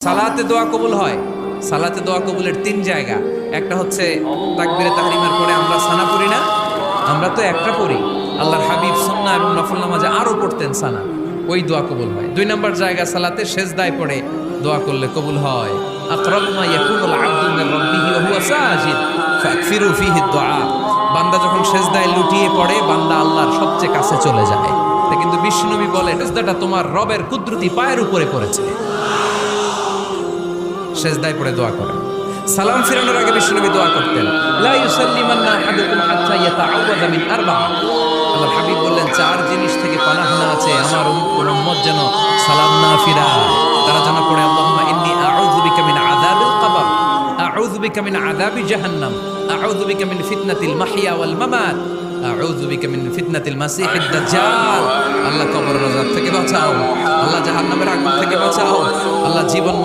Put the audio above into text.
সালাতে দোয়া কবুল হয়। সালাতে দোয়া কবুলের তিন জায়গা। একটা হচ্ছে তাকবীরে তাহরিমার পরে আমরা সানা পড়ি না, আমরা তো একটা পড়ি। আল্লাহর হাবিব সুন্নাহ এবং নফল নামাজে আরো পড়তেন সানা, ওই দোয়া কবুল হয়। দুই নম্বর জায়গা সালাতে সেজদায় পড়ে দোয়া করলে কবুল হয়। আকরাবু মা ইয়াকুনুল আবদু মির রাব্বিহি ওয়া হুয়া সাজিদ ফাকফিরু ফীহি দুআ। বান্দা যখন সেজদায় লুটিয়ে পড়ে, বান্দা আল্লাহর সবচেয়ে কাছে চলে যায়। তা কিন্তু বিশ্বনবী বলে সেজদাটা তোমার রবের কুদরতি পায়ের উপরে পড়েছে। সেজদায় পড়ে দোয়া করেন। সালাম ফিরানোর আগে বিশ্বনবী দোয়া করতেন, লা ইউসাল্লিমান্না আহাদুকুম হাত্তা ইয়াতাআওয়াযা মিন আরবা'a। আল্লাহর হাবিব বললেন, চার জিনিস থেকে পানাহানা আছে, আমার উম্মত যেন সালাম না ফিরায়। তারা যেন পড়ে, আল্লাহুম্মা ইন্নী আউযু বিকা মিন আযাবিল কবর, আউযু বিকা মিন আযাবি জাহান্নাম, আউযু বিকা মিন ফিতনাতিল মাহইয়া ওয়াল মামাত, আউযু বিকা মিন ফিতনাতিল মাসিহিদ দাজ্জাল। আল্লাহ কবরের আযাব থেকে বাঁচাও, আল্লাহ জাহান্নামের আগুন থেকে বাঁচাও, আল্লাহ জীবন